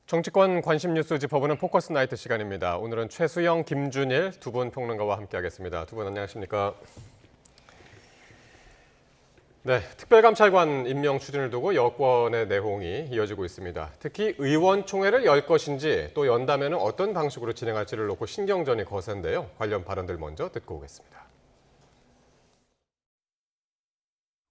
정치권 관심 뉴스 짚어보는 포커스 나이트 시간입니다. 오늘은 최수영, 김준일 두 분 평론가와 함께하겠습니다. 두 분 안녕하십니까? 네, 특별감찰관 임명 추진을 두고 여권의 내홍이 이어지고 있습니다. 특히 의원총회를 열 것인지 또 연다면 어떤 방식으로 진행할지를 놓고 신경전이 거센데요. 관련 발언들 먼저 듣고 오겠습니다.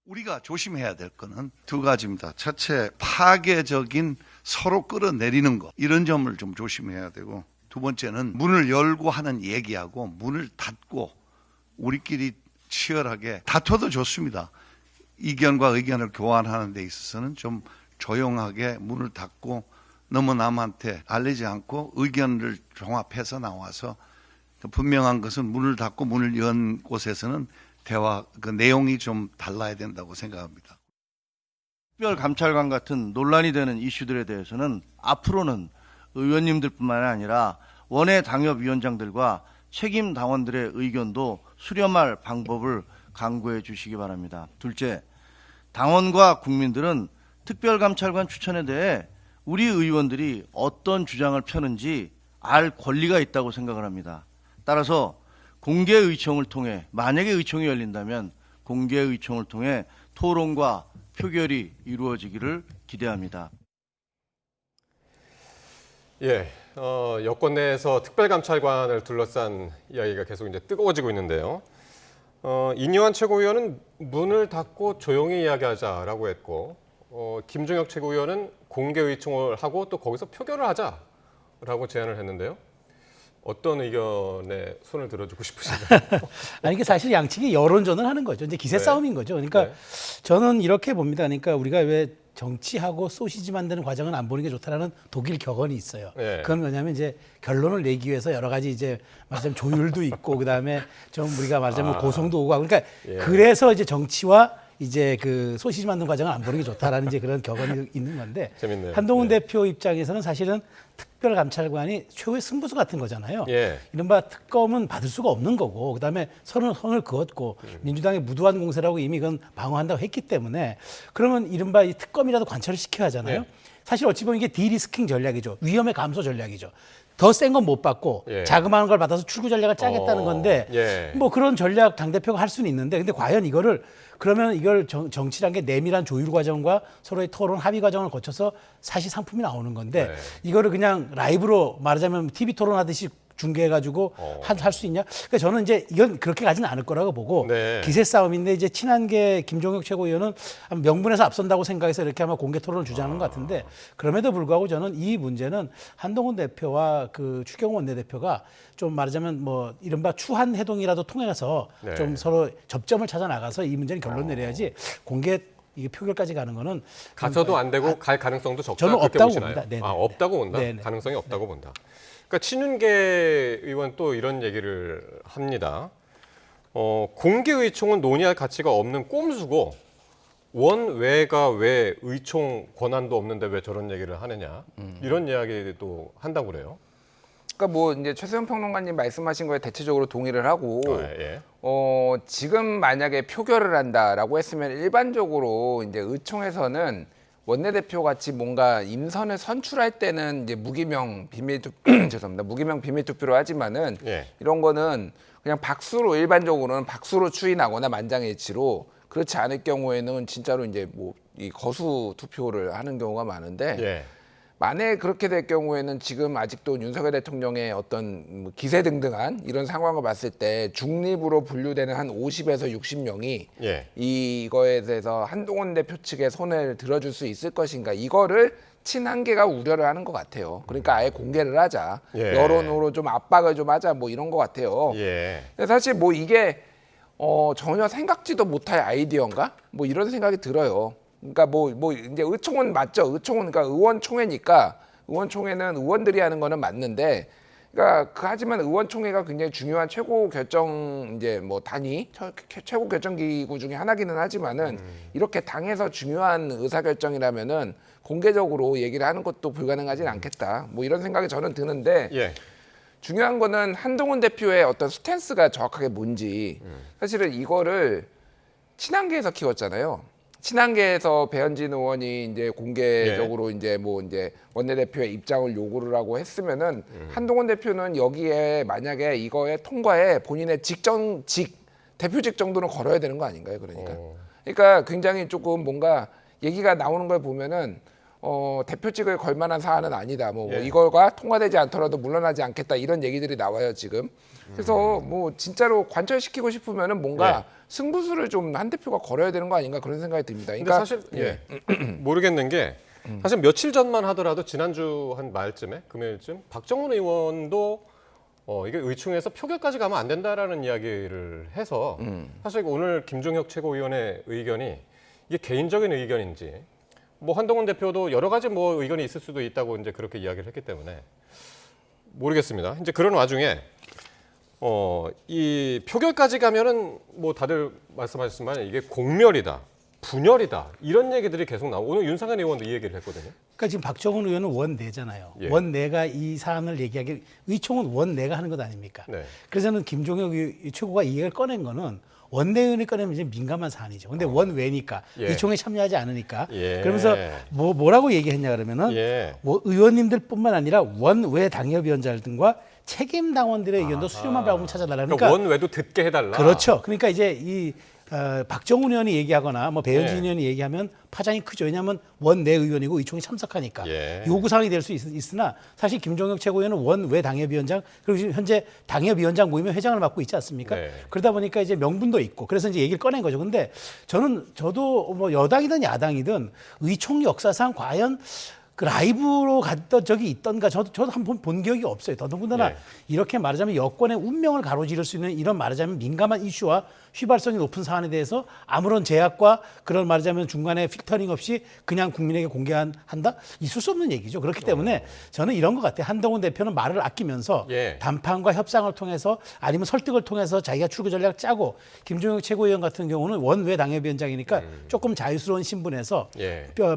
우리가 조심해야 될 거는 두 가지입니다. 첫째, 파괴적인 서로 끌어내리는 것, 이런 점을 좀 조심해야 되고, 두 번째는 문을 열고 하는 얘기하고 문을 닫고 우리끼리 치열하게 다퉈도 좋습니다. 이견과 의견을 교환하는 데 있어서는 좀 조용하게 문을 닫고 너무 남한테 알리지 않고 의견을 종합해서 나와서, 분명한 것은 문을 닫고 문을 연 곳에서는 대화 그 내용이 좀 달라야 된다고 생각합니다. 특별감찰관 같은 논란이 되는 이슈들에 대해서는 앞으로는 의원님들뿐만 아니라 원외 당협위원장들과 책임 당원들의 의견도 수렴할 방법을 강구해 주시기 바랍니다. 둘째, 당원과 국민들은 특별감찰관 추천에 대해 우리 의원들이 어떤 주장을 펴는지 알 권리가 있다고 생각을 합니다. 따라서 공개 의총을 통해, 만약에 의총이 열린다면 공개 의총을 통해 토론과 표결이 이루어지기를 기대합니다. 예, 여권 내에서 특별감찰관을 둘러싼 이야기가 계속 이제 뜨거워지고 있는데요. 인요한 최고위원은 문을 닫고 조용히 이야기하자라고 했고, 김종혁 최고위원은 공개 의총을 하고 또 거기서 표결을 하자라고 제안을 했는데요. 어떤 의견에 손을 들어주고 싶으신가요? 아니, 이게 사실 양측이 여론전을 하는 거죠. 이제 기세 싸움인 거죠. 그러니까 저는 이렇게 봅니다. 그러니까 우리가 왜 정치하고 소시지 만드는 과정은 안 보는 게 좋다라는 독일 격언이 있어요. 그건 뭐냐면 이제 결론을 내기 위해서 여러 가지 이제 말하자면 조율도 있고 그다음에 좀 우리가 말하자면 고성도 오고 하고 그러니까 그래서 이제 정치와 이제 그 소시지 만드는 과정을 안 보는 게 좋다라는 이제 그런 격언이 있는 건데 재밌네요. 한동훈 대표 입장에서는 사실은 특별감찰관이 최후의 승부수 같은 거잖아요. 이른바 특검은 받을 수가 없는 거고 그다음에 선을 그었고 민주당의 무도한 공세라고 이미 그건 방어한다고 했기 때문에 그러면 이른바 이 특검이라도 관철을 시켜야 하잖아요. 사실 어찌 보면 이게 디리스킹 전략이죠. 위험의 감소 전략이죠. 더 센 건 못 받고 자그마한 걸 받아서 출구 전략을 짜겠다는 건데 뭐 그런 전략 당대표가 할 수는 있는데 근데 과연 이거를 그러면 이걸 정치란 게 내밀한 조율 과정과 서로의 토론 합의 과정을 거쳐서 사실 상품이 나오는 건데 이거를 그냥 라이브로 말하자면 TV 토론하듯이 중계해가지고 할 수 있냐? 그러니까 저는 이제 이건 그렇게 가지는 않을 거라고 보고 기세 싸움인데 이제 친한계 김종혁 최고위원은 명분에서 앞선다고 생각해서 이렇게 아마 공개 토론을 주장하는 것 같은데 그럼에도 불구하고 저는 이 문제는 한동훈 대표와 그 추경호 원내대표가 좀 말하자면 뭐 이른바 추한 해동이라도 통해서 좀 서로 접점을 찾아 나가서 이 문제는 결론 내려야지 공개 이게 표결까지 가는 거는 가서도 안 되고 갈 가능성도 적다. 저는 그렇게 없다고 보시나요? 봅니다. 없다고 본다. 네네. 가능성이 없다고 본다. 그러니까 친윤계 의원 또 이런 얘기를 합니다. 공개 의총은 논의할 가치가 없는 꼼수고 원외가 왜 의총 권한도 없는데 왜 저런 얘기를 하느냐 이런 이야기도 한다고 그래요. 그러니까 뭐 이제 최수영 평론가님 말씀하신 거에 대체적으로 동의를 하고 지금 만약에 표결을 한다라고 했으면 일반적으로 이제 의총에서는 원내대표 같이 뭔가 임선을 선출할 때는 이제 무기명 비밀 죄송합니다. 무기명 비밀 투표로 하지만은 이런 거는 그냥 박수로 일반적으로는 박수로 추인하거나 만장일치로 그렇지 않을 경우에는 진짜로 이제 뭐 이 거수 투표를 하는 경우가 많은데 만약에 그렇게 될 경우에는 지금 아직도 윤석열 대통령의 어떤 기세등등한 이런 상황을 봤을 때 중립으로 분류되는 한 50에서 60명이 이거에 대해서 한동훈 대표 측의 손을 들어줄 수 있을 것인가 이거를 친한계가 우려를 하는 것 같아요. 그러니까 아예 공개를 하자. 여론으로 좀 압박을 좀 하자 뭐 이런 것 같아요. 근데 사실 뭐 이게 전혀 생각지도 못할 아이디어인가? 뭐 이런 생각이 들어요. 그러니까 뭐 이제 의총은 맞죠. 의총은 그러니까 의원총회니까 의원총회는 의원들이 하는 거는 맞는데, 그러니까 하지만 의원총회가 굉장히 중요한 최고 결정 이제 뭐 단위 최고 결정 기구 중에 하나기는 하지만은 이렇게 당에서 중요한 의사 결정이라면은 공개적으로 얘기를 하는 것도 불가능하진 않겠다. 뭐 이런 생각이 저는 드는데. 중요한 거는 한동훈 대표의 어떤 스탠스가 정확하게 뭔지. 사실은 이거를 친한계에서 키웠잖아요. 친한계에서 배현진 의원이 이제 공개적으로 이제 뭐 이제 원내대표의 입장을 요구를 하고 했으면은 한동훈 대표는 여기에 만약에 이거에 통과에 본인의 대표직 정도는 걸어야 되는 거 아닌가요? 그러니까 굉장히 조금 뭔가 얘기가 나오는 걸 보면은 대표직을 걸 만한 사안은 아니다. 뭐 이거가 통과되지 않더라도 물러나지 않겠다 이런 얘기들이 나와요 지금. 그래서 뭐 진짜로 관철시키고 싶으면은 뭔가 승부수를 좀 한 대표가 걸어야 되는 거 아닌가 그런 생각이 듭니다. 그러니까 사실 모르겠는 게 사실 며칠 전만 하더라도 지난주 한 말쯤에 금요일쯤 박정훈 의원도 이게 의총에서 표결까지 가면 안 된다라는 이야기를 해서 사실 오늘 김종혁 최고위원의 의견이 이게 개인적인 의견인지 뭐 한동훈 대표도 여러 가지 뭐 의견이 있을 수도 있다고 이제 그렇게 이야기를 했기 때문에 모르겠습니다. 이제 그런 와중에 이 표결까지 가면은 뭐 다들 말씀하셨지만 이게 공멸이다, 분열이다 이런 얘기들이 계속 나오고 오늘 윤상현 의원도 이 얘기를 했거든요. 그러니까 지금 박정훈 의원은 원내잖아요. 원내가 이 사안을 얘기하기 의총은 원내가 하는 것 아닙니까? 그래서 저는 김종혁 최고가 이 얘기를 꺼낸 거는 원내의원이 꺼내면 이제 민감한 사안이죠. 근데 원외니까 의총에 참여하지 않으니까 그러면서 뭐라고 얘기했냐 그러면은 뭐 의원님들뿐만 아니라 원외 당협위원장들 등과 책임 당원들의 의견도 수렴한 방법을 찾아달라는 그러니까 원외도 듣게 해달라. 그렇죠. 그러니까 이제 이 박정훈 의원이 얘기하거나 뭐 배현진 의원이 얘기하면 파장이 크죠. 왜냐하면 원내 의원이고 의총에 참석하니까 요구사항이 될 수 있으나 사실 김종혁 최고위원은 원외 당협위원장 그리고 지금 현재 당협위원장 모임의 회장을 맡고 있지 않습니까? 그러다 보니까 이제 명분도 있고 그래서 이제 얘기를 꺼낸 거죠. 근데 저도 뭐 여당이든 야당이든 의총 역사상 과연 그 라이브로 갔던 적이 있던가 저도 한 번 본 기억이 없어요. 더군다나 이렇게 말하자면 여권의 운명을 가로지를 수 있는 이런 말하자면 민감한 이슈와 휘발성이 높은 사안에 대해서 아무런 제약과 그런 말하자면 중간에 필터링 없이 그냥 국민에게 공개한다? 있을 수 없는 얘기죠. 그렇기 때문에 저는 이런 것 같아요. 한동훈 대표는 말을 아끼면서 담판과 협상을 통해서 아니면 설득을 통해서 자기가 출구 전략을 짜고 김종혁 최고위원 같은 경우는 원외 당협위원장이니까 조금 자유스러운 신분에서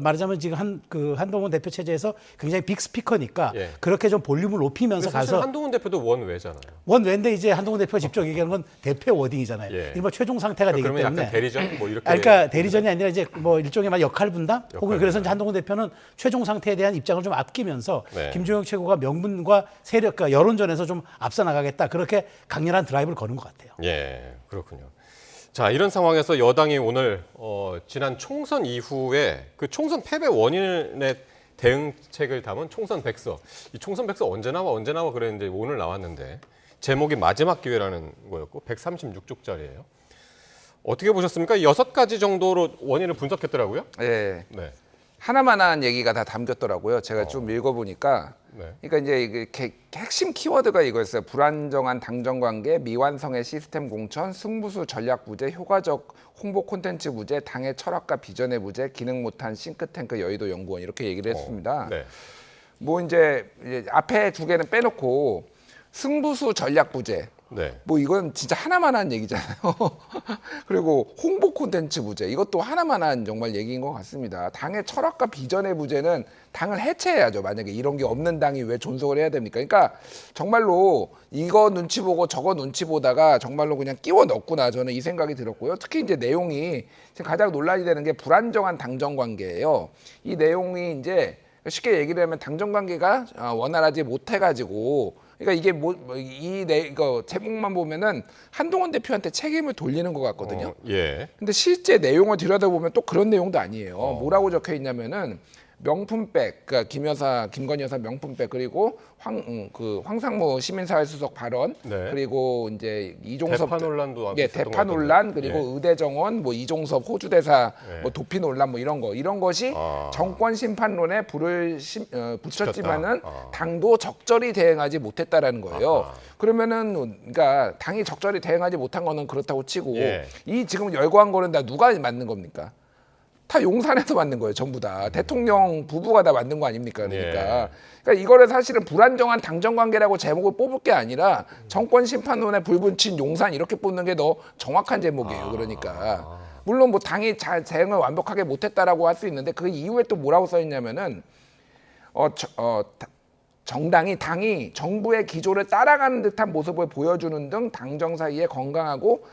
말하자면 지금 한동훈 대표 체제에서 굉장히 빅 스피커니까 그렇게 좀 볼륨을 높이면서 사실 가서 한동훈 대표도 원외잖아요. 원외인데 이제 한동훈 대표가 직접 얘기하는 건 대표 워딩이잖아요. 이른바 최종 상태가 되기 그러면 때문에. 약간 대리전 뭐 이렇게. 그러니까 대리전이 아니라 이제 뭐 일종의 막 역할 분담 혹은 그래서 이제 한동훈 대표는 최종 상태에 대한 입장을 좀 아끼면서 김종혁 최고가 명분과 세력과 여론전에서 좀 앞서 나가겠다 그렇게 강렬한 드라이브를 거는 것 같아요. 그렇군요. 자, 이런 상황에서 여당이 오늘 지난 총선 이후에 그 총선 패배 원인의 대응책을 담은 총선 백서. 이 총선 백서 언제 나와 그랬는데 오늘 나왔는데 제목이 마지막 기회라는 거였고 136쪽짜리예요. 어떻게 보셨습니까? 6가지 정도로 원인을 분석했더라고요. 네. 하나만한 얘기가 다 담겼더라고요. 제가 좀 읽어보니까. 그러니까 이제 이게 핵심 키워드가 이거였어요. 불안정한 당정 관계, 미완성의 시스템 공천, 승부수 전략 부재, 효과적 홍보 콘텐츠 부재, 당의 철학과 비전의 부재, 기능 못한 싱크탱크 여의도 연구원 이렇게 얘기를 했습니다. 뭐 이제 앞에 두 개는 빼놓고 승부수 전략 부재. 뭐 이건 진짜 하나만한 얘기잖아요. 그리고 홍보 콘텐츠 부재 이것도 하나만한 정말 얘기인 것 같습니다. 당의 철학과 비전의 부재는 당을 해체해야죠. 만약에 이런 게 없는 당이 왜 존속을 해야 됩니까? 그러니까 정말로 이거 눈치 보고 저거 눈치 보다가 정말로 그냥 끼워 넣구나 저는 이 생각이 들었고요. 특히 이제 내용이 지금 가장 논란이 되는 게 불안정한 당정 관계예요. 이 내용이 이제 쉽게 얘기를 하면 당정 관계가 원활하지 못해가지고 그러니까 이게 이거 제목만 보면은 한동훈 대표한테 책임을 돌리는 것 같거든요. 근데 실제 내용을 들여다보면 또 그런 내용도 아니에요. 뭐라고 적혀 있냐면은 명품백, 그러니까 김건희 여사 명품백 그리고 황상무 시민사회수석 발언 그리고 이제 이종섭 대파 논란도 대파 논란 그리고 의대 정원 뭐 이종섭 호주 대사 뭐 도피 논란 뭐 이런 것이 정권 심판론에 불을 붙였지만은 당도 적절히 대응하지 못했다라는 거예요. 그러면은 그러니까 당이 적절히 대응하지 못한 거는 그렇다고 치고 이 지금 열거한 거는 다 누가 만든 겁니까? 다 용산에서 만든 거예요, 전부 다. 대통령 부부가 다 만든 거 아닙니까? 그러니까 이거를 사실은 불안정한 당정 관계라고 제목을 뽑을 게 아니라 정권 심판론에 불붙인 용산 이렇게 뽑는 게 더 정확한 제목이에요. 그러니까 물론 뭐 당이 잘 대응을 완벽하게 못했다라고 할 수 있는데 그 이후에 또 뭐라고 써 있냐면은 당이 정부의 기조를 따라가는 듯한 모습을 보여주는 등 당정 사이에 건강하고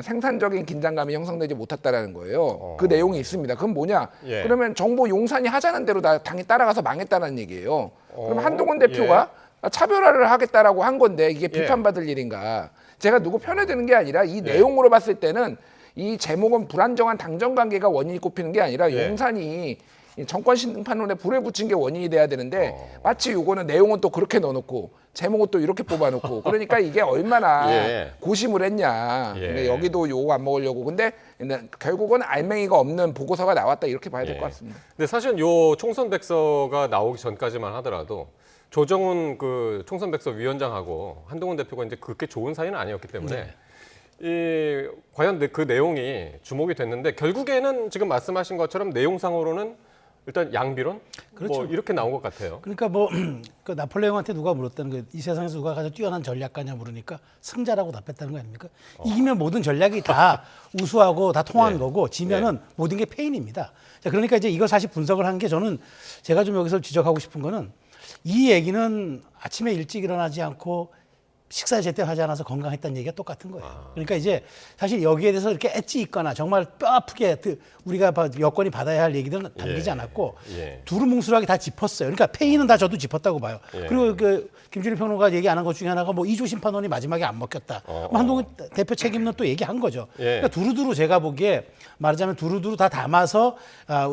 생산적인 긴장감이 형성되지 못했다라는 거예요. 그 내용이 있습니다. 그건 뭐냐? 예. 그러면 정부 용산이 하자는 대로 다 당이 따라가서 망했다는 얘기예요. 그럼 한동훈 대표가 차별화를 하겠다라고 한 건데 이게 비판받을 일인가? 제가 누구 편에 드는 게 아니라 이 내용으로 봤을 때는 이 제목은 불안정한 당정 관계가 원인이 꼽히는 게 아니라 용산이 이 정권 심판론에 불을 붙인 게 원인이 돼야 되는데 마치 요거는 내용은 또 그렇게 넣어놓고 제목은 또 이렇게 뽑아놓고 그러니까 이게 얼마나 고심을 했냐. 근데 여기도 요거 안 먹으려고. 근데 결국은 알맹이가 없는 보고서가 나왔다 이렇게 봐야 될 것 같습니다. 근데 사실 요 총선 백서가 나오기 전까지만 하더라도 조정훈 그 총선 백서 위원장하고 한동훈 대표가 이제 그렇게 좋은 사이는 아니었기 때문에 이 과연 그 내용이 주목이 됐는데 결국에는 지금 말씀하신 것처럼 내용상으로는 일단 양비론 그렇죠. 뭐 이렇게 나온 것 같아요. 그러니까 뭐 그 나폴레옹한테 누가 물었다는 거, 이 세상에서 누가 가장 뛰어난 전략가냐 물으니까 승자라고 답했다는 거 아닙니까? 이기면 모든 전략이 다 우수하고 다 통하는 거고 지면은 모든 게 패인입니다. 자, 그러니까 이제 이걸 사실 분석을 한 게 저는 제가 좀 여기서 지적하고 싶은 거는 이 얘기는 아침에 일찍 일어나지 않고 식사 제때 하지 않아서 건강했다는 얘기가 똑같은 거예요. 그러니까 이제 사실 여기에 대해서 이렇게 엣지 있거나 정말 뼈 아프게 우리가 여건이 받아야 할 얘기들은 담기지 않았고 두루뭉술하게 다 짚었어요. 그러니까 페이는 다 저도 짚었다고 봐요. 그리고 그 김준일 평론가 얘기 안 한 것 중에 하나가 뭐 이조 심판원이 마지막에 안 먹혔다. 한동훈 대표 책임론 또 얘기한 거죠. 그러니까 두루두루 제가 보기에 말하자면 두루두루 다 담아서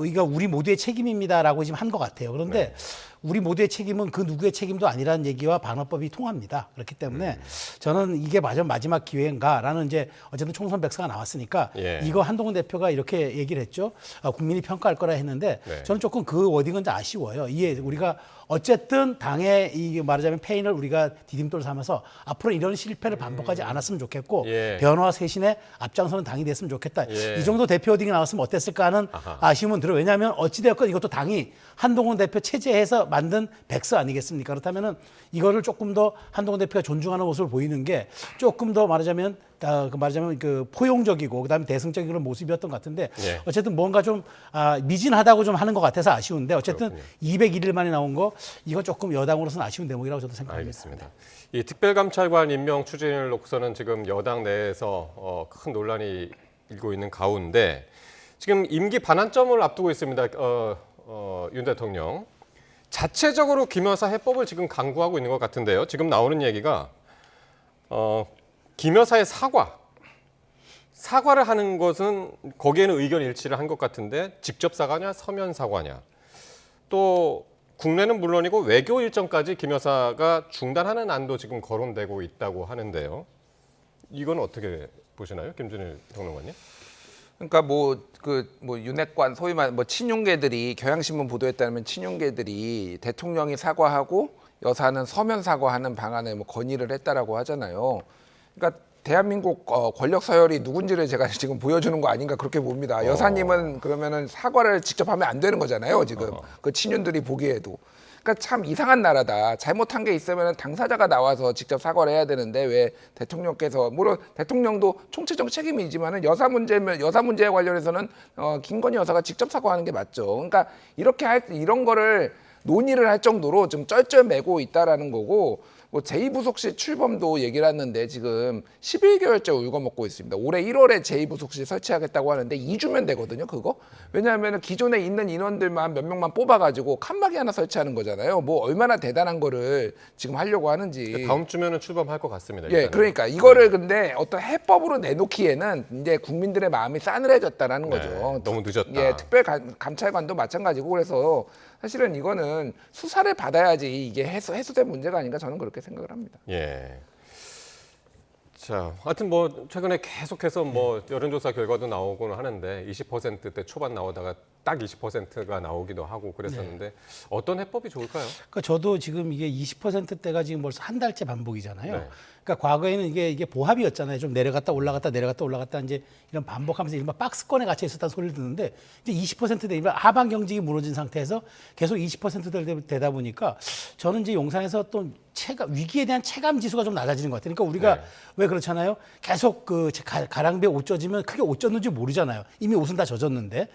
이거 우리 모두의 책임입니다라고 지금 한 것 같아요. 그런데 우리 모두의 책임은 그 누구의 책임도 아니라는 얘기와 방어법이 통합니다. 그렇기 때문에 저는 이게 마지막 기회인가라는 이제 어쨌든 총선 백서가 나왔으니까 이거 한동훈 대표가 이렇게 얘기를 했죠. 국민이 평가할 거라 했는데 저는 조금 그 워딩은 좀 아쉬워요. 이게 우리가 어쨌든 당의 이 말하자면 페인을 우리가 디딤돌 삼아서 앞으로 이런 실패를 반복하지 않았으면 좋겠고 변화와 쇄신에 앞장서는 당이 됐으면 좋겠다. 이 정도 대표 워딩이 나왔으면 어땠을까 하는 아쉬움은 들어요. 왜냐하면 어찌되었건 이것도 당이 한동훈 대표 체제에서 만든 백서 아니겠습니까? 그렇다면은 이거를 조금 더 한동훈 대표가 존중하는 모습을 보이는 게 조금 더 말하자면 그 포용적이고 그다음에 대승적인 그런 모습이었던 것 같은데 어쨌든 뭔가 좀 미진하다고 좀 하는 것 같아서 아쉬운데 어쨌든 그렇군요. 201일 만에 나온 거 이건 조금 여당으로서는 아쉬운 대목이라고 저도 생각합니다. 알겠습니다. 이 특별감찰관 임명 추진을 놓고서는 지금 여당 내에서 큰 논란이 일고 있는 가운데 지금 임기 반환점을 앞두고 있습니다. 윤 대통령 자체적으로 김 여사 해법을 지금 강구하고 있는 것 같은데요. 지금 나오는 얘기가 김 여사의 사과를 하는 것은 거기에는 의견 일치를 한 것 같은데 직접 사과냐 서면 사과냐 또 국내는 물론이고 외교 일정까지 김 여사가 중단하는 안도 지금 거론되고 있다고 하는데요. 이건 어떻게 보시나요, 김준일 평론가님? 그러니까 윤핵관 소위 말 친윤계들이 경향신문 보도에 따르면 친윤계들이 대통령이 사과하고 여사는 서면 사과하는 방안을 건의를 했다라고 하잖아요. 그러니까 대한민국 권력 서열이 누군지를 제가 지금 보여주는 거 아닌가 그렇게 봅니다. 여사님은 그러면은 사과를 직접 하면 안 되는 거잖아요. 지금 그 친윤들이 보기에도. 그러니까 참 이상한 나라다. 잘못한 게 있으면 당사자가 나와서 직접 사과를 해야 되는데 왜 대통령께서 물론 대통령도 총체적 책임이지만은 여사 문제에 관련해서는 김건희 여사가 직접 사과하는 게 맞죠. 그러니까 이런 거를 논의를 할 정도로 좀 쩔쩔매고 있다라는 거고. 제2부속실 출범도 얘기를 했는데 지금 11개월째 울거먹고 있습니다. 올해 1월에 제2부속실 설치하겠다고 하는데 2주면 되거든요, 그거. 왜냐하면 기존에 있는 인원들만 몇 명만 뽑아가지고 칸막이 하나 설치하는 거잖아요. 뭐 얼마나 대단한 거를 지금 하려고 하는지. 다음 주면은 출범할 것 같습니다. 예, 그러니까 이거를 근데 어떤 해법으로 내놓기에는 이제 국민들의 마음이 싸늘해졌다라는 거죠. 너무 늦었다. 예, 특별감찰관도 마찬가지고 그래서 사실은 이거는 수사를 받아야지 이게 해소된 문제가 아닌가 저는 그렇게 생각을 합니다. 예. 자, 하여튼 최근에 계속해서 여론조사 결과도 나오고는 하는데 20%대 초반 나오다가 딱 20%가 나오기도 하고 그랬었는데 어떤 해법이 좋을까요? 그러니까 저도 지금 이게 20%대가 지금 벌써 한 달째 반복이잖아요. 그러니까 과거에는 이게 보합이었잖아요. 좀 내려갔다 올라갔다 이제 이런 반복하면서 이른바 박스권에 갇혀 있었다는 소리를 듣는데 이제 20%대 하반 경직이 무너진 상태에서 계속 20%대 되다 보니까 저는 이제 용산에서 또 위기에 대한 체감 지수가 좀 낮아지는 것 같아요. 그러니까 우리가 왜 그렇잖아요. 계속 가랑비에 옷 젖으면 크게 옷 젖는지 모르잖아요. 이미 옷은 다 젖었는데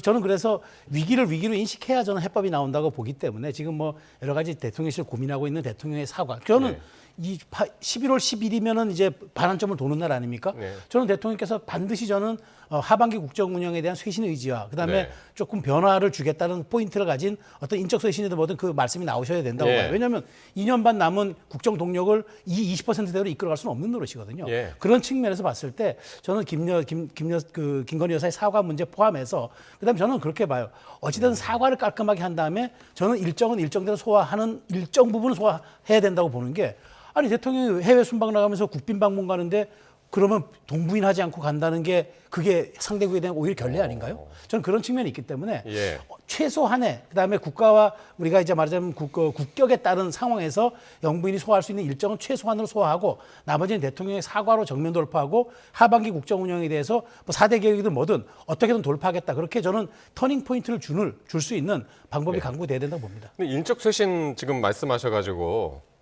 저는 그래서 위기를 위기로 인식해야 저는 해법이 나온다고 보기 때문에 지금 뭐 여러 가지 대통령실 고민하고 있는 대통령의 사과. 저는 네. 이 11월 10일이면은 이제 반환점을 도는 날 아닙니까? 네. 저는 대통령께서 반드시 저는 하반기 국정 운영에 대한 쇄신 의지와 그다음에 네. 조금 변화를 주겠다는 포인트를 가진 어떤 인적 쇄신이든 뭐든 그 말씀이 나오셔야 된다고 예. 봐요. 왜냐하면 2년 반 남은 국정 동력을 이 20%대로 이끌어갈 수는 없는 노릇이거든요. 예. 그런 측면에서 봤을 때 저는 김건희 여사의 사과 문제 포함해서 그다음에 저는 그렇게 봐요. 어찌든 사과를 깔끔하게 한 다음에 저는 일정은 일정대로 소화하는 일정 부분을 소화해야 된다고 보는 게 아니 대통령이 해외 순방 나가면서 국빈 방문 가는데 그러면 동부인하지 않고 간다는 게 그게 상대국에 대한 오히려 결례 아닌가요? 저는 그런 측면이 있기 때문에 예. 최소한의 그다음에 국가와 우리가 이제 말하자면 국격에 따른 상황에서 영부인이 소화할 수 있는 일정은 최소한으로 소화하고 나머지는 대통령의 사과로 정면 돌파하고 하반기 국정 운영에 대해서 뭐 4대 개혁이든 뭐든 어떻게든 돌파하겠다. 그렇게 저는 터닝 포인트를 줄 수 있는 방법이 강구돼야 된다고 봅니다. 근데 인적 쇄신 지금 말씀하셔가지고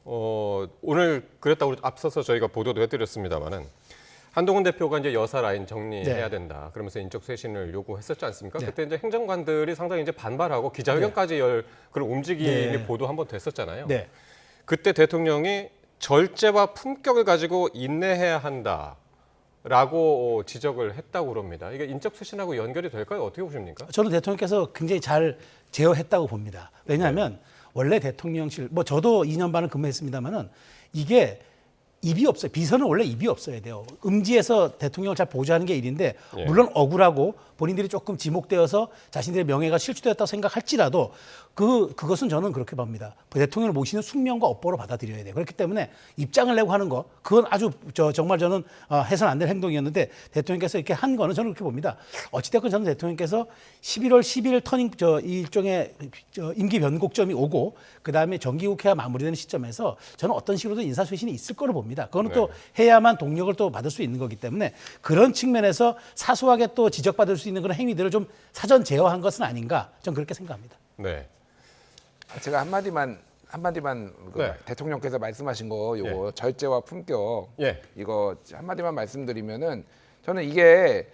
오늘 그랬다고 앞서서 저희가 보도도 해드렸습니다만은 한동훈 대표가 이제 여사 라인 정리해야 된다. 그러면서 인적 쇄신을 요구했었지 않습니까? 네. 그때 이제 행정관들이 상당히 이제 반발하고 기자회견까지 열 그런 움직임이 보도 한번 됐었잖아요. 네. 그때 대통령이 절제와 품격을 가지고 인내해야 한다라고 지적을 했다고 그럽니다. 이게 인적 쇄신하고 연결이 될까요? 어떻게 보십니까? 저는 대통령께서 굉장히 잘 제어했다고 봅니다. 왜냐하면 원래 대통령실 뭐 저도 2년 반을 근무했습니다만은 이게 입이 없어요. 비서는 원래 입이 없어야 돼요. 음지에서 대통령을 잘 보좌하는 게 일인데 물론 억울하고 본인들이 조금 지목되어서 자신들의 명예가 실추되었다고 생각할지라도 그것은 저는 그렇게 봅니다. 대통령을 모시는 숙명과 업보로 받아들여야 돼요. 그렇기 때문에 입장을 내고 하는 거 그건 아주 정말 저는 해서는 안 될 행동이었는데 대통령께서 이렇게 한 거는 저는 그렇게 봅니다. 어찌됐건 저는 대통령께서 11월 10일 터닝 이 일종의 임기 변곡점이 오고 그다음에 정기국회가 마무리되는 시점에서 저는 어떤 식으로든 인사쇄신이 있을 거로 봅니다. 그거는 또 해야만 동력을 또 받을 수 있는 거기 때문에 그런 측면에서 사소하게 또 지적받을 수 있는 그런 행위들을 좀 사전 제어한 것은 아닌가 저는 그렇게 생각합니다. 네. 제가 한마디만 네. 대통령께서 말씀하신 거 요거 절제와 품격 이거 한마디만 말씀드리면은 저는 이게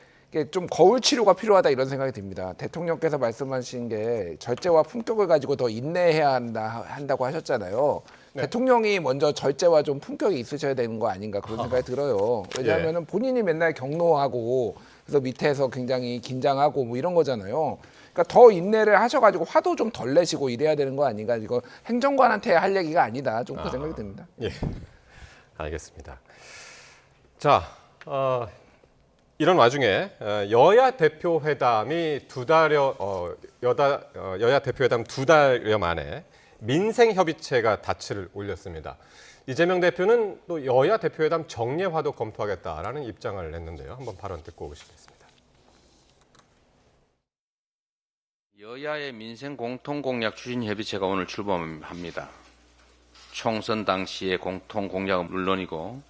좀 거울 치료가 필요하다 이런 생각이 듭니다. 대통령께서 말씀하신 게 절제와 품격을 가지고 더 인내해야 한다고 하셨잖아요. 대통령이 먼저 절제와 좀 품격이 있으셔야 되는 거 아닌가 그런 생각이 들어요. 왜냐하면은 본인이 맨날 경로하고 그래서 밑에서 굉장히 긴장하고 뭐 이런 거잖아요. 그러니까 더 인내를 하셔가지고 화도 좀 덜 내시고 이래야 되는 거 아닌가. 이거 행정관한테 할 얘기가 아니다. 좀 그 생각이 듭니다. 예, 알겠습니다. 자, 이런 와중에 여야 대표 회담이 여야 대표 회담 2달여 만에 민생 협의체가 닻을 올렸습니다. 이재명 대표는 또 여야 대표 회담 정례화도 검토하겠다라는 입장을 냈는데요. 한번 발언 듣고 오시겠습니다. 여야의 민생 공통 공약 추진 협의체가 오늘 출범합니다. 총선 당시의 공통 공약은 물론이고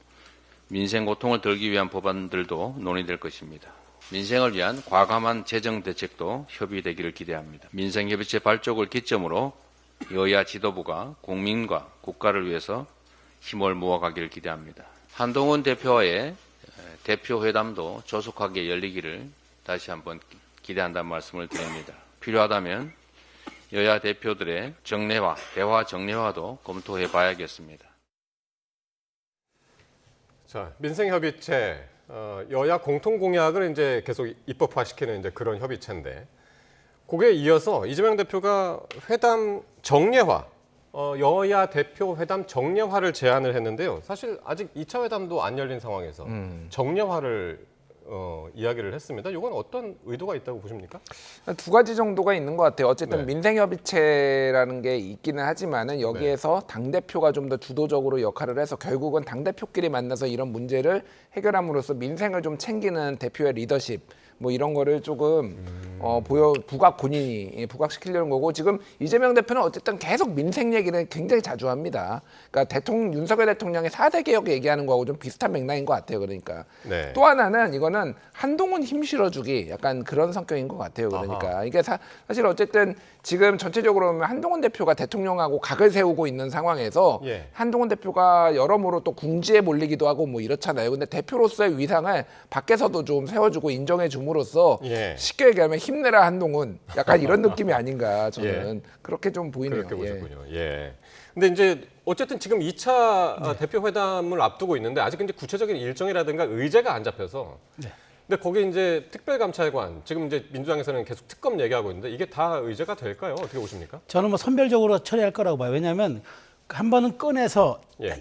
민생 고통을 덜기 위한 법안들도 논의될 것입니다. 민생을 위한 과감한 재정 대책도 협의되기를 기대합니다. 민생 협의체 발족을 기점으로 여야 지도부가 국민과 국가를 위해서 힘을 모아가기를 기대합니다. 한동훈 대표와의 대표 회담도 조속하게 열리기를 다시 한번 기대한다는 말씀을 드립니다. 필요하다면 여야 대표들의 정례화, 대화 정례화도 검토해 봐야겠습니다. 자, 민생협의체 여야 공통 공약을 이제 계속 입법화시키는 이제 그런 협의체인데, 거기에 이어서 이재명 대표가 회담 정례화, 여야 대표 회담 정례화를 제안을 했는데요. 사실 아직 2차 회담도 안 열린 상황에서 정례화를 이야기를 했습니다. 이건 어떤 의도가 있다고 보십니까? 두 가지 정도가 있는 것 같아요. 어쨌든 민생협의체라는 게 있기는 하지만은 여기에서 당대표가 좀 더 주도적으로 역할을 해서 결국은 당대표끼리 만나서 이런 문제를 해결함으로써 민생을 좀 챙기는 대표의 리더십 뭐 이런 거를 조금 본인이 부각시키려는 거고, 지금 이재명 대표는 어쨌든 계속 민생 얘기를 굉장히 자주 합니다. 그러니까 윤석열 대통령의 4대 개혁 얘기하는 거하고 좀 비슷한 맥락인 것 같아요. 그러니까 또 하나는 이거는 한동훈 힘 실어주기 약간 그런 성격인 것 같아요. 그러니까 이게 사실 어쨌든 지금 전체적으로 보면 한동훈 대표가 대통령하고 각을 세우고 있는 상황에서 한동훈 대표가 여러모로 또 궁지에 몰리기도 하고 뭐 이렇잖아요. 근데 대표로서의 위상을 밖에서도 좀 세워주고 인정해주면 줌으로써 예. 쉽게 얘기하면 힘내라 한동훈 약간 이런 느낌이 아닌가 저는 그렇게 좀 보이네요. 그렇게 보셨군요. 예. 근데 이제 어쨌든 지금 2차 대표 회담을 앞두고 있는데 아직 이제 구체적인 일정이라든가 의제가 안 잡혀서. 네. 근데 거기 이제 특별감찰관 지금 이제 민주당에서는 계속 특검 얘기하고 있는데 이게 다 의제가 될까요? 어떻게 보십니까? 저는 뭐 선별적으로 처리할 거라고 봐요. 왜냐하면 한 번은 꺼내서 예.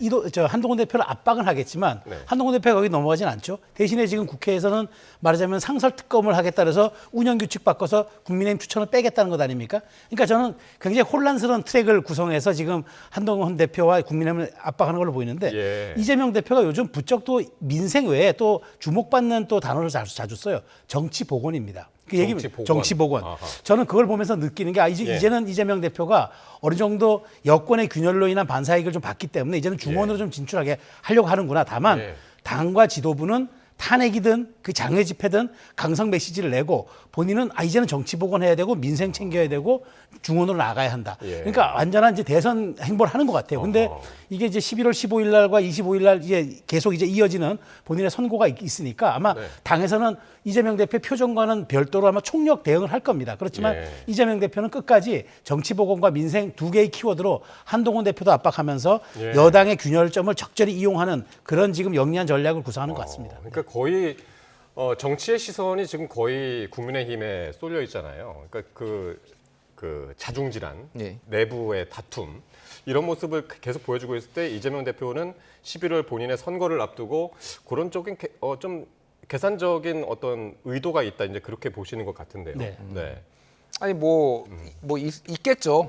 한동훈 대표를 압박은 하겠지만 네. 한동훈 대표가 거기 넘어가진 않죠. 대신에 지금 국회에서는 말하자면 상설 특검을 하겠다 그래서 운영 규칙 바꿔서 국민의힘 추천을 빼겠다는 것 아닙니까? 그러니까 저는 굉장히 혼란스러운 트랙을 구성해서 지금 한동훈 대표와 국민의힘을 압박하는 걸로 보이는데 예. 이재명 대표가 요즘 부쩍 또 민생 외에 또 주목받는 또 단어를 자주 써요. 정치 복원입니다. 그 얘기 정치 복원. 저는 그걸 보면서 느끼는 게 이제는 이재명 대표가 어느 정도 여권의 균열로 인한 반사이익을 좀 받기 때문에 이제는 중원으로 좀 진출하게 하려고 하는구나. 다만 당과 지도부는 탄핵이든 그 장외 집회든 강성 메시지를 내고 본인은 이제는 정치 복원해야 되고 민생 챙겨야 되고 중원으로 나가야 한다. 그러니까 완전한 이제 대선 행보를 하는 것 같아요. 근데 이게 이제 11월 15일 날과 25일 날 이제 계속 이제 이어지는 본인의 선고가 있으니까 아마 당에서는 이재명 대표 표정과는 별도로 아마 총력 대응을 할 겁니다. 그렇지만 이재명 대표는 끝까지 정치 복원과 민생 두 개의 키워드로 한동훈 대표도 압박하면서 여당의 균열점을 적절히 이용하는 그런 지금 영리한 전략을 구사하는 것 같습니다. 그러니까 거의 정치의 시선이 지금 거의 국민의힘에 쏠려 있잖아요. 그러니까 그 자중질환, 내부의 다툼 이런 모습을 계속 보여주고 있을 때 이재명 대표는 11월 본인의 선거를 앞두고 그런 쪽인 좀 계산적인 어떤 의도가 있다 이제 그렇게 보시는 것 같은데요. 네. 아니 있겠죠.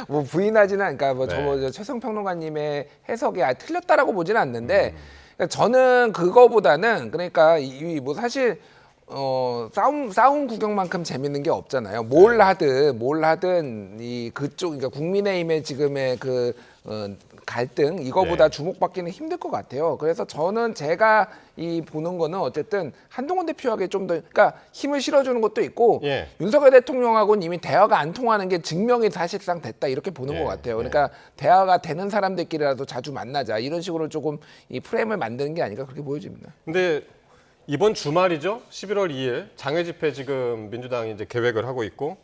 뭐 부인하지는 그러니까 저 최성 평론가님의 해석이 틀렸다라고 보지는 않는데 그러니까 저는 그거보다는 그러니까 뭐 사실 싸움 구경만큼 재밌는 게 없잖아요. 뭘 하든 그쪽 그러니까 국민의힘의 지금의 갈등 이거보다 주목받기는 힘들 것 같아요. 그래서 저는 제가 보는 거는 어쨌든 한동훈 대표에게 좀 더 그러니까 힘을 실어주는 것도 있고 윤석열 대통령하고는 이미 대화가 안 통하는 게 증명이 사실상 됐다 이렇게 보는 것 같아요. 그러니까 대화가 되는 사람들끼리라도 자주 만나자 이런 식으로 조금 이 프레임을 만드는 게 아닌가 그렇게 보여집니다. 근데 이번 주말이죠. 11월 2일 장외 집회 지금 민주당이 이제 계획을 하고 있고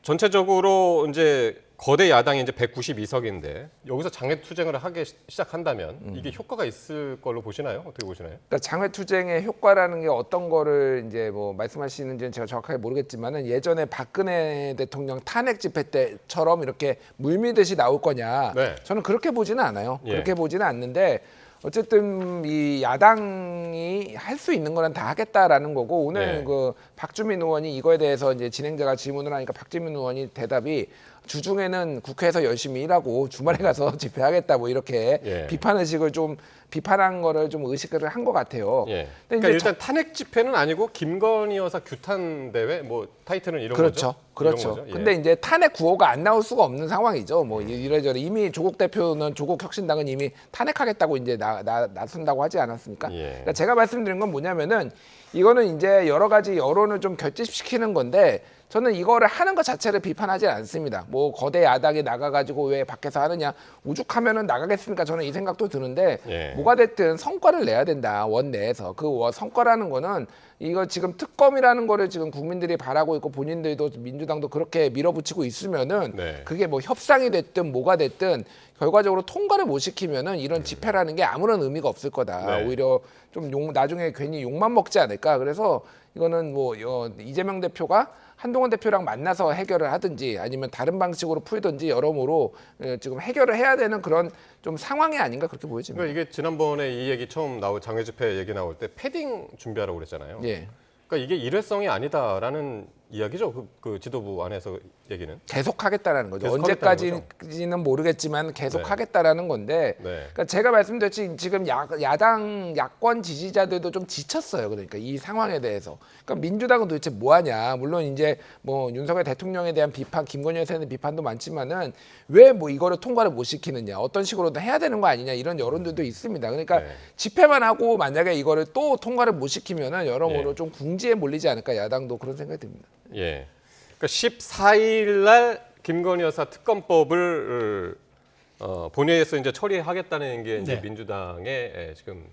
전체적으로 이제 거대 야당이 이제 192석인데 여기서 장외 투쟁을 하기 시작한다면 이게 효과가 있을 걸로 보시나요? 어떻게 보시나요? 그러니까 장외 투쟁의 효과라는 게 어떤 거를 이제 뭐 말씀하시는지는 제가 정확하게 모르겠지만은 예전에 박근혜 대통령 탄핵 집회 때처럼 이렇게 물밀듯이 나올 거냐? 저는 그렇게 보지는 않아요. 그렇게 보지는 않는데 어쨌든 이 야당이 할 수 있는 거는 다 하겠다라는 거고 오늘 그 박주민 의원이 이거에 대해서 이제 진행자가 질문을 하니까 박주민 의원이 대답이 주중에는 국회에서 열심히 일하고 주말에 가서 집회하겠다 뭐 이렇게 비판의식을 좀 비판한 거를 좀 의식을 한 것 같아요. 그러니까 일단 탄핵 집회는 아니고 김건희 여사 규탄 대회 뭐 타이틀은 이런 거죠. 그렇죠. 이런 거죠. 근데 이제 탄핵 구호가 안 나올 수가 없는 상황이죠. 뭐 이래저래 이미 조국 대표는 조국 혁신당은 이미 탄핵하겠다고 이제 나선다고 하지 않았습니까? 그러니까 제가 말씀드린 건 뭐냐면은 이거는 이제 여러 가지 여론을 좀 결집시키는 건데 저는 이거를 하는 것 자체를 비판하지 않습니다. 뭐 거대 야당이 나가가지고 왜 밖에서 하느냐 오죽하면은 나가겠습니까? 저는 이 생각도 드는데 뭐가 됐든 성과를 내야 된다 원내에서 그 성과라는 거는 이거 지금 특검이라는 거를 지금 국민들이 바라고 있고 본인들도 민주당도 그렇게 밀어붙이고 있으면은 그게 뭐 협상이 됐든 뭐가 됐든 결과적으로 통과를 못 시키면은 이런 집회라는 게 아무런 의미가 없을 거다. 오히려 좀 나중에 괜히 욕만 먹지 않을까. 그래서 이거는 뭐 이재명 대표가 한동훈 대표랑 만나서 해결을 하든지 아니면 다른 방식으로 풀든지 여러모로 지금 해결을 해야 되는 그런 좀 상황이 아닌가 그렇게 보여집니다. 그러니까 이게 지난번에 이 얘기 처음 장외 집회 얘기 나올 때 패딩 준비하라고 그랬잖아요. 그러니까 이게 일회성이 아니다라는 이야기죠. 그 지도부 안에서 얘기는. 계속 하겠다라는 거죠. 언제까지는 모르겠지만 계속 하겠다라는 건데 그러니까 제가 말씀드렸지 지금 야권 지지자들도 좀 지쳤어요. 그러니까 이 상황에 대해서. 그러니까 민주당은 도대체 뭐 하냐. 물론 이제 뭐 윤석열 대통령에 대한 비판, 김건희 여사에 대한 비판도 많지만은 왜 뭐 이거를 통과를 못 시키느냐. 어떤 식으로든 해야 되는 거 아니냐. 이런 여론들도 있습니다. 그러니까 집회만 하고 만약에 이거를 또 통과를 못 시키면은 여러모로 좀 궁지에 몰리지 않을까. 야당도 그런 생각이 듭니다. 그러니까 14일 날 김건희 여사 특검법을 본회의에서 이제 처리하겠다는 게 이제 민주당의 지금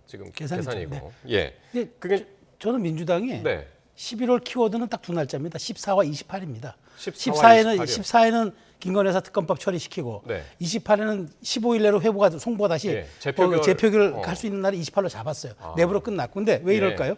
지금 계산이죠. 계산이고. 네. 예. 근데 그게 저는 민주당이 네. 11월 키워드는 딱 두 날짜입니다. 14와 28입니다. 14와 14에는 김건희 여사 특검법 처리시키고 네. 28에는 15일 내로 송부가 다시 예, 재표결, 재표결 할 수 있는 날이 28로 잡았어요. 내부로 끝났고. 근데 왜 예. 이럴까요?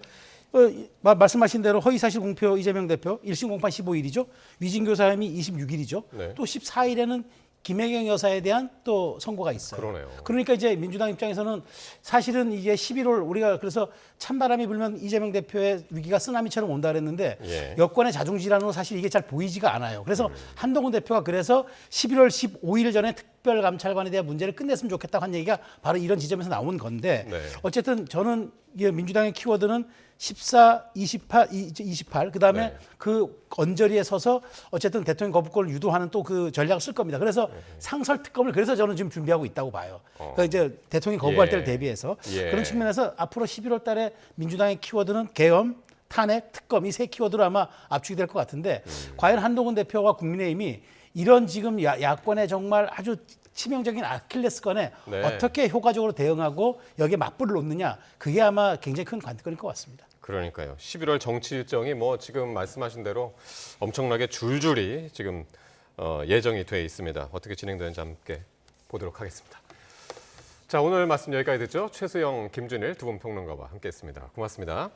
말씀하신 대로 허위사실 공표 이재명 대표 1심 공판 15일이죠. 위진교 사임이 26일이죠. 네. 또 14일에는 김혜경 여사에 대한 또 선고가 있어요. 그러네요. 그러니까 이제 민주당 입장에서는 사실은 이게 11월 우리가 그래서 찬바람이 불면 이재명 대표의 위기가 쓰나미처럼 온다 그랬는데 예. 여권의 자중질환으로 사실 이게 잘 보이지가 않아요. 그래서 한동훈 대표가 그래서 11월 15일 전에 특별감찰관에 대한 문제를 끝냈으면 좋겠다고 한 얘기가 바로 이런 지점에서 나온 건데 네. 어쨌든 저는 이게 민주당의 키워드는 14, 28 그다음에 네. 그 언저리에 서서 어쨌든 대통령 거부권을 유도하는 또 그 전략을 쓸 겁니다. 그래서 상설 특검을 그래서 저는 지금 준비하고 있다고 봐요. 그러니까 이제 대통령이 거부할 예. 때를 대비해서 예. 그런 측면에서 앞으로 11월 달에 민주당의 키워드는 계엄, 탄핵, 특검 이 세 키워드로 아마 압축이 될 것 같은데 과연 한동훈 대표와 국민의힘이 이런 지금 야권의 정말 아주 치명적인 아킬레스건에 네. 어떻게 효과적으로 대응하고 여기에 맞불을 놓느냐 그게 아마 굉장히 큰 관건일 것 같습니다. 그러니까요. 11월 정치 일정이 뭐 지금 말씀하신 대로 엄청나게 줄줄이 지금 예정이 돼 있습니다. 어떻게 진행되는지 함께 보도록 하겠습니다. 자, 오늘 말씀 여기까지 듣죠. 최수영, 김준일 두 분 평론가와 함께했습니다. 고맙습니다.